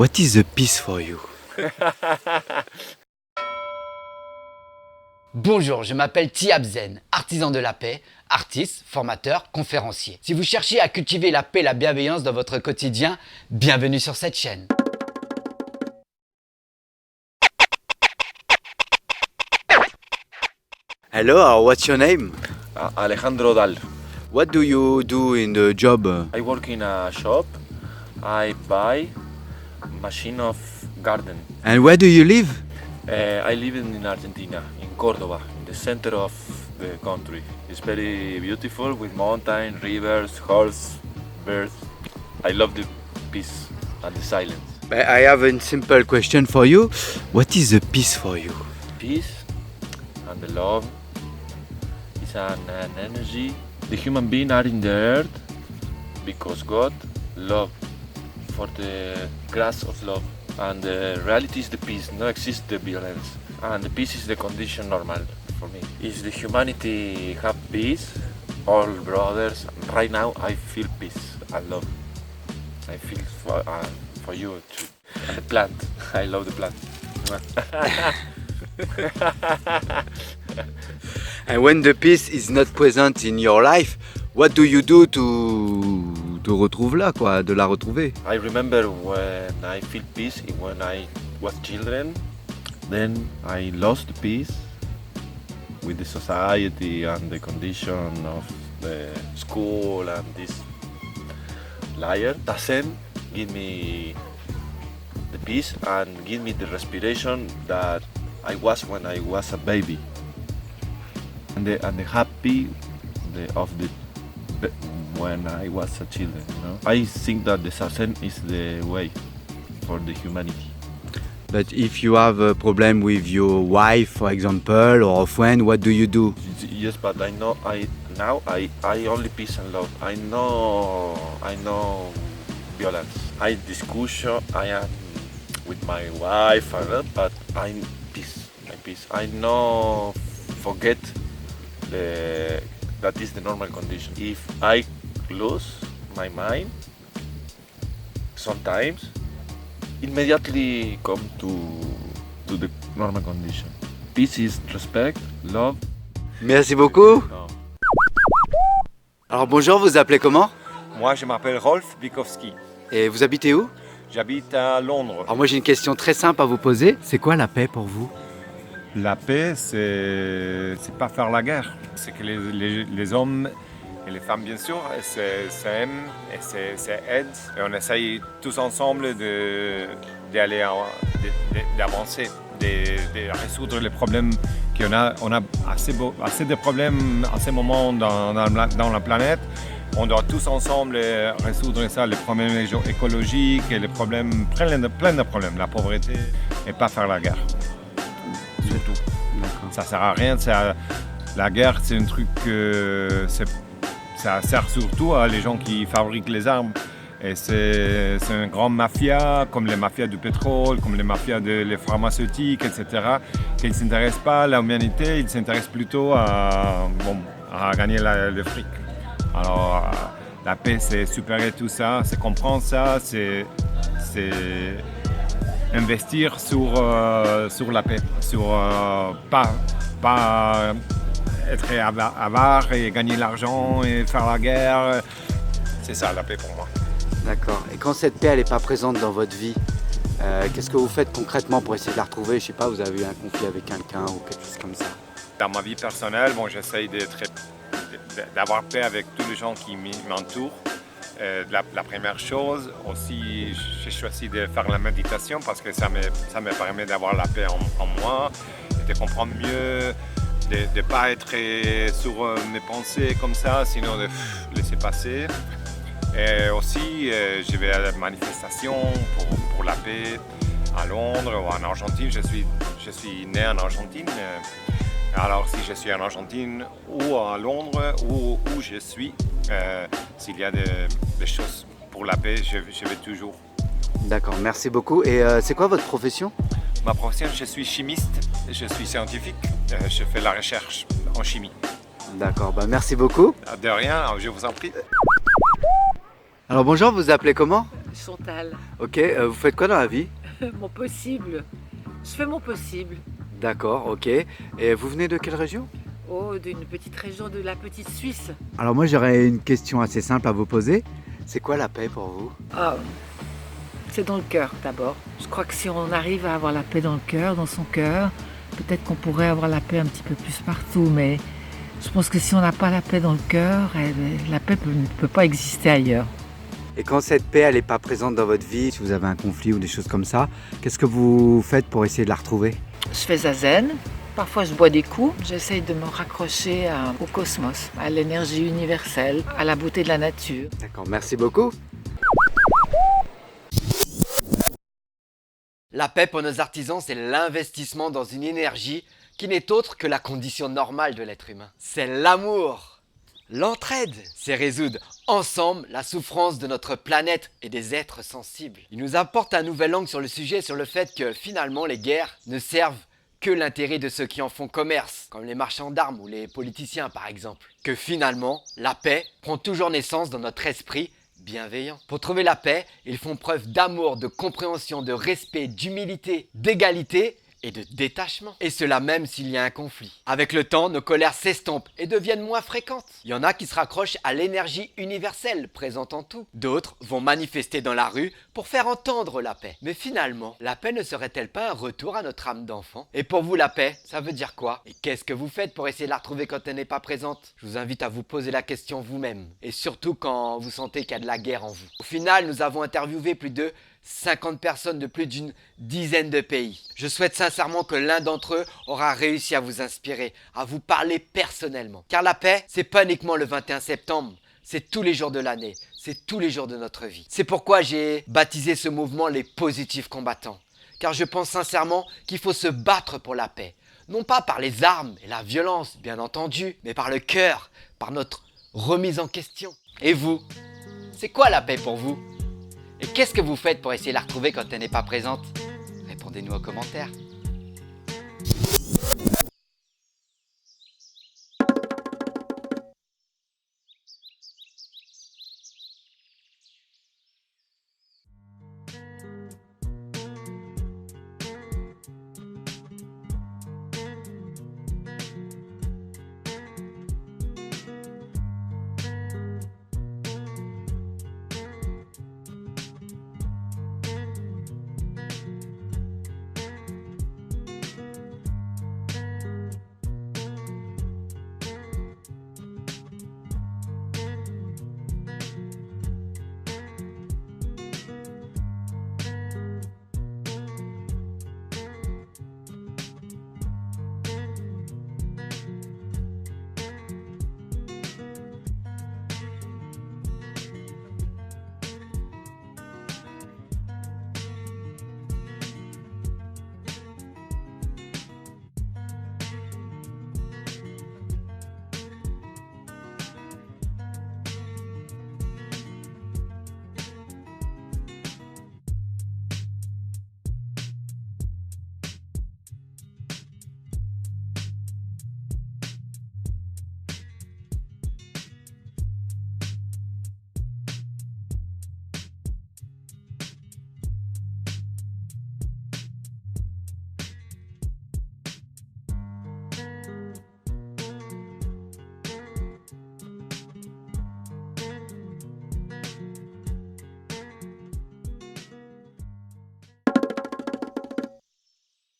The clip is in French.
What is the peace for you? Bonjour, je m'appelle Tiab Zen, artisan de la paix, artiste, formateur, conférencier. Si vous cherchez à cultiver la paix et la bienveillance dans votre quotidien, bienvenue sur cette chaîne. Hello, what's your name? Alejandro Dal. What do you do in the job? I work in a shop. I buy machine of garden. And where do you live? I live in Argentina, in Córdoba, in the center of the country. It's very beautiful with mountain, rivers, horse, birds. I love the peace and the silence. I have a simple question for you. What is the peace for you? Peace and the love is an energy. The human beings are in the earth because God love for the grass of love. And the reality is the peace, no exist the violence. And the peace is the condition normal for me. If the humanity have peace, all brothers, right now I feel peace and love. I feel for you too. And the plant, I love the plant. And when the peace is not present in your life, what do you do to retrouver là, quoi, de la retrouver? I remember when I feel peace when I was children, then I lost the peace with the society and the condition of the school and this liar doesn't give me the peace and give me the respiration that I was when I was a baby and the happy of the when I was a children, you know. I think that the Sazen is the way for the humanity. But if you have a problem with your wife, for example, or a friend, what do you do? Yes, but I know I only peace and love. I know violence. I discussion. I am with my wife, but I'm peace. I know forget that is the normal condition. If I lose my mind, sometimes immediately come to the normal condition. Peace is respect, love. Merci beaucoup. No. Alors bonjour, vous vous appelez comment? Moi, je m'appelle Rolf Bikowski. Et vous habitez où? J'habite à Londres. Alors moi j'ai une question très simple à vous poser. C'est quoi la paix pour vous? La paix, c'est pas faire la guerre. C'est que les hommes et les femmes, bien sûr, s'aiment et s'aident. Et on essaye tous ensemble d'aller, d'avancer, de résoudre les problèmes qu'on a. On a assez de problèmes à ce moment dans la planète. On doit tous ensemble résoudre ça, les problèmes écologiques et les problèmes, plein de problèmes, la pauvreté, et pas faire la guerre. Surtout. Ça sert à rien. La guerre, c'est un truc ça sert surtout à les gens qui fabriquent les armes. Et c'est une grande mafia, comme les mafias du pétrole, comme les mafias des pharmaceutiques, etc., qui ne s'intéressent pas à l'humanité, ils s'intéressent plutôt à gagner le fric. Alors, la paix, c'est supérer tout ça, c'est comprendre ça, c'est investir sur la paix, sur pas être avare et gagner l'argent et faire la guerre. C'est ça la paix pour moi. D'accord. Et quand cette paix elle n'est pas présente dans votre vie, qu'est-ce que vous faites concrètement pour essayer de la retrouver? Je sais pas, vous avez eu un conflit avec quelqu'un ou quelque chose comme ça? Dans ma vie personnelle, j'essaye d'avoir paix avec tous les gens qui m'entourent. La première chose aussi, j'ai choisi de faire la méditation parce que ça me permet d'avoir la paix en moi, de comprendre mieux, de ne pas être sur mes pensées comme ça, sinon de laisser passer. Et aussi, je vais à la manifestation pour la paix à Londres ou en Argentine. Je suis né en Argentine. Alors si je suis en Argentine ou à Londres ou où je suis, s'il y a des choses pour la paix, je vais toujours. D'accord, merci beaucoup. Et c'est quoi votre profession? Ma profession, je suis chimiste, je suis scientifique, je fais la recherche en chimie. D'accord, merci beaucoup. De rien, je vous en prie. Alors bonjour, vous vous appelez comment? Chantal. Ok, vous faites quoi dans la vie? Mon possible. Je fais mon possible. D'accord, ok. Et vous venez de quelle région? Oh, d'une petite région de la petite Suisse. Alors moi j'aurais une question assez simple à vous poser. C'est quoi la paix pour vous? Ah, c'est dans le cœur d'abord. Je crois que si on arrive à avoir la paix dans le cœur, dans son cœur, peut-être qu'on pourrait avoir la paix un petit peu plus partout, mais je pense que si on n'a pas la paix dans le cœur, la paix ne peut pas exister ailleurs. Et quand cette paix elle n'est pas présente dans votre vie, si vous avez un conflit ou des choses comme ça, qu'est-ce que vous faites pour essayer de la retrouver? Je fais zazen, parfois je bois des coups, j'essaye de me raccrocher au cosmos, à l'énergie universelle, à la beauté de la nature. D'accord, merci beaucoup. La paix pour nos artisans, c'est l'investissement dans une énergie qui n'est autre que la condition normale de l'être humain. C'est l'amour. L'entraide, c'est résoudre ensemble la souffrance de notre planète et des êtres sensibles. Il nous apporte un nouvel angle sur le sujet, sur le fait que finalement les guerres ne servent que l'intérêt de ceux qui en font commerce, comme les marchands d'armes ou les politiciens par exemple. Que finalement, la paix prend toujours naissance dans notre esprit bienveillant. Pour trouver la paix, ils font preuve d'amour, de compréhension, de respect, d'humilité, d'égalité et de détachement. Et cela même s'il y a un conflit. Avec le temps, nos colères s'estompent et deviennent moins fréquentes. Il y en a qui se raccrochent à l'énergie universelle présente en tout. D'autres vont manifester dans la rue pour faire entendre la paix. Mais finalement, la paix ne serait-elle pas un retour à notre âme d'enfant? Et pour vous, la paix, ça veut dire quoi? Et qu'est-ce que vous faites pour essayer de la retrouver quand elle n'est pas présente? Je vous invite à vous poser la question vous-même. Et surtout quand vous sentez qu'il y a de la guerre en vous. Au final, nous avons interviewé plus de 50 personnes de plus d'une dizaine de pays. Je souhaite sincèrement que l'un d'entre eux aura réussi à vous inspirer, à vous parler personnellement. Car la paix, c'est pas uniquement le 21 septembre, c'est tous les jours de l'année, c'est tous les jours de notre vie. C'est pourquoi j'ai baptisé ce mouvement les positifs combattants. Car je pense sincèrement qu'il faut se battre pour la paix. Non pas par les armes et la violence, bien entendu, mais par le cœur, par notre remise en question. Et vous, c'est quoi la paix pour vous ? Et qu'est-ce que vous faites pour essayer de la retrouver quand elle n'est pas présente? Répondez-nous aux commentaires.